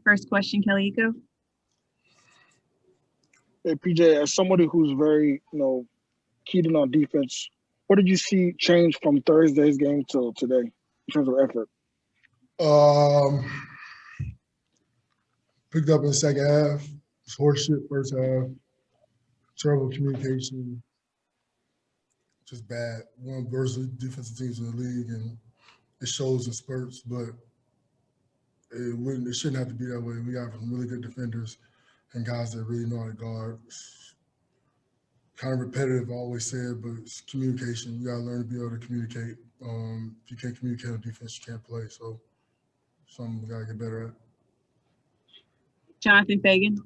First question, Kelly Eco. Hey, PJ, as somebody who's very, keyed in on defense, what did you see change from Thursday's game till today in terms of effort? Picked up in the second half. It was horseshit first half. Terrible communication. Just bad. One of the worst defensive teams in the league, and it shows in spurts, but it shouldn't have to be that way. We got some really good defenders and guys that really know how to guard. Kind of repetitive, I always said, but it's communication. You got to learn to be able to communicate. If you can't communicate on defense, you can't play. So something we got to get better at. Jonathan Fagan.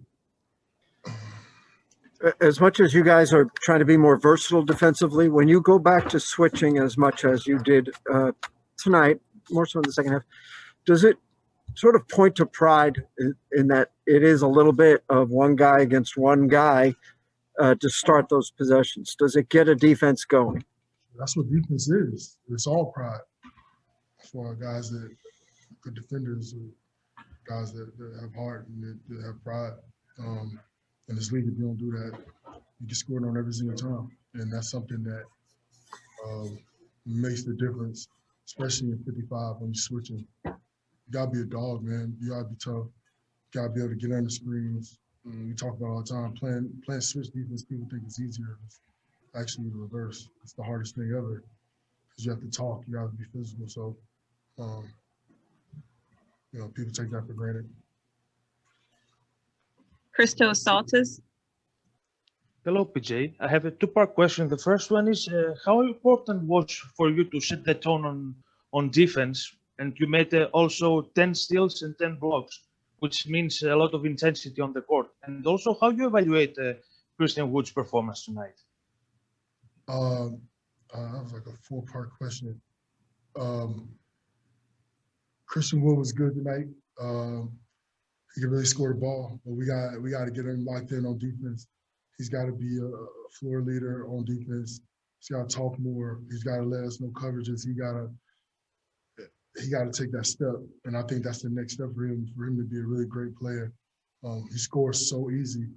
As much as you guys are trying to be more versatile defensively, when you go back to switching as much as you did tonight, more so in the second half, does it sort of point to pride in that it is a little bit of one guy against one guy to start those possessions? Does it get a defense going? That's what defense is. It's all pride. For guys that good defenders, guys that have heart and that have pride. In this league, if you don't do that, you get scored on every single time. And that's something that makes the difference, especially in 55 when you're switching. You gotta be a dog, man. You gotta be tough. You gotta be able to get under screens. We talk about it all the time. Playing switch defense, people think it's easier. It's actually the reverse. It's the hardest thing ever because you have to talk. You have to be physical. So, people take that for granted. Christos Saltis. Hello, PJ. I have a two-part question. The first one is, how important was for you to set the tone on defense? And you made also 10 steals and 10 blocks, which means a lot of intensity on the court. And also, how you evaluate Christian Wood's performance tonight? That was like a four-part question. Christian Wood was good tonight. He can really score the ball, but we got to get him locked in on defense. He's got to be a floor leader on defense. He's got to talk more. He's got to let us know coverages. He got to take that step, and I think that's the next step for him to be a really great player. He scores so easy.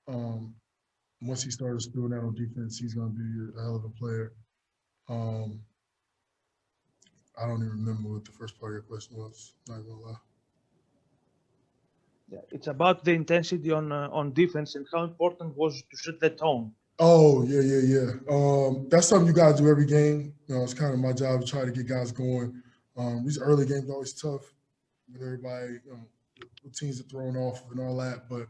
Once he starts doing that on defense, he's going to be a hell of a player. I don't even remember what the first part of your question was. Not gonna lie. Yeah, it's about the intensity on defense and how important was to set the tone. Oh, yeah. That's something you got to do every game. It's kind of my job to try to get guys going. These early games are always tough with everybody, the teams are thrown off and all that. But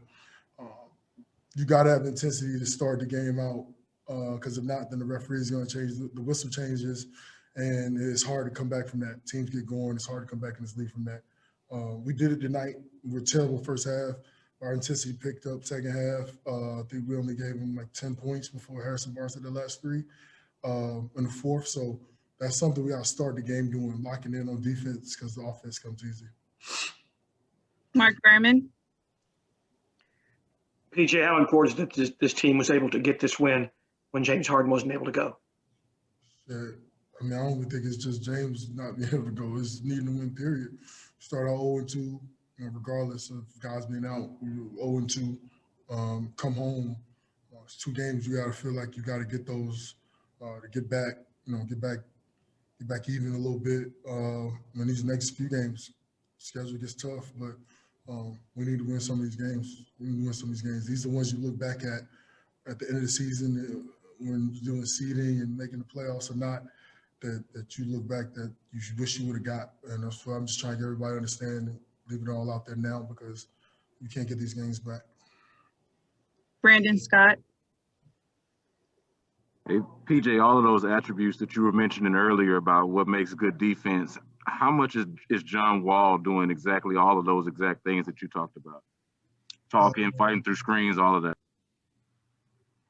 you got to have intensity to start the game out because if not, then the referee is going to change. The whistle changes, and it's hard to come back from that. Teams get going. It's hard to come back in this league from that. We did it tonight. We were terrible first half. Our intensity picked up second half. I think we only gave them like 10 points before Harrison Barnes had the last three in the fourth. So that's something we got to start the game doing, locking in on defense because the offense comes easy. Mark Berman. PJ, how important is that this team was able to get this win when James Harden wasn't able to go? Yeah. I mean, I don't think it's just James not being able to go. It's needing to win, period. Start out 0-2, regardless of guys being out. 0-2, come home. It's 2 games. You got to feel like you got to get those to get back, get back even a little bit. When these next few games, schedule gets tough, but we need to win some of these games. These are the ones you look back at the end of the season when you're doing seeding and making the playoffs or not. That you look back that you wish you would have got. And that's what I'm just trying to get everybody to understand and leave it all out there now because you can't get these games back. Brandon Scott. Hey, PJ, all of those attributes that you were mentioning earlier about what makes good defense, how much is John Wall doing exactly all of those exact things that you talked about? Talking, fighting through screens, all of that.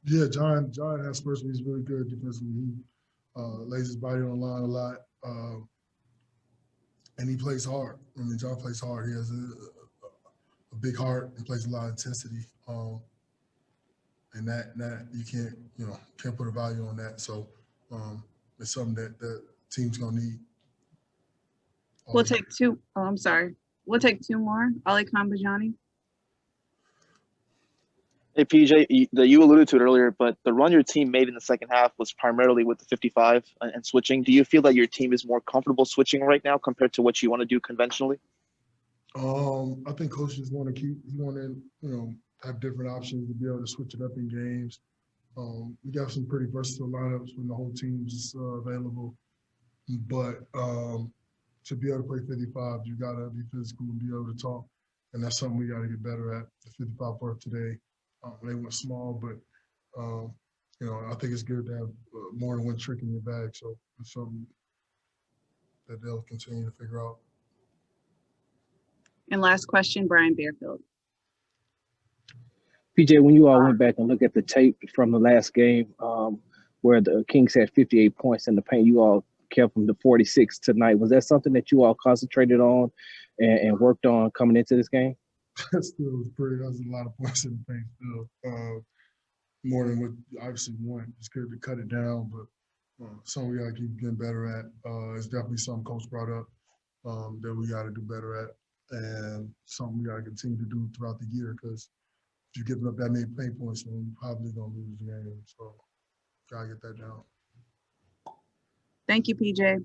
Yeah, John has personally, he's really good defensively. He lays his body on the line a lot, and he plays hard. I mean, John plays hard. He has a big heart and plays a lot of intensity, and that you can't put a value on that. So it's something that the team's gonna need. We'll take two. Oh, I'm sorry. We'll take two more. Ali Kambajani. Hey, PJ, you alluded to it earlier, but the run your team made in the second half was primarily with the 55 and switching. Do you feel that your team is more comfortable switching right now compared to what you want to do conventionally? I think coaches want to have different options to be able to switch it up in games. We got some pretty versatile lineups when the whole team's just available. But to be able to play 55, you got to be physical and be able to talk. And that's something we got to get better at. The 55 worked today. They went small, but, I think it's good to have more than one trick in your bag. So it's something that they'll continue to figure out. And last question, Brian Bearfield. PJ, when you all went back and looked at the tape from the last game where the Kings had 58 points in the paint, you all kept them to 46 tonight. Was that something that you all concentrated on and worked on coming into this game? That was a lot of points in the paint still. More than what obviously want. It's good to cut it down, but something we got to keep getting better at. It's definitely something Coach brought up that we got to do better at, and something we got to continue to do throughout the year, because if you're giving up that many paint points, then you're probably going to lose the game. So got to get that down. Thank you, PJ.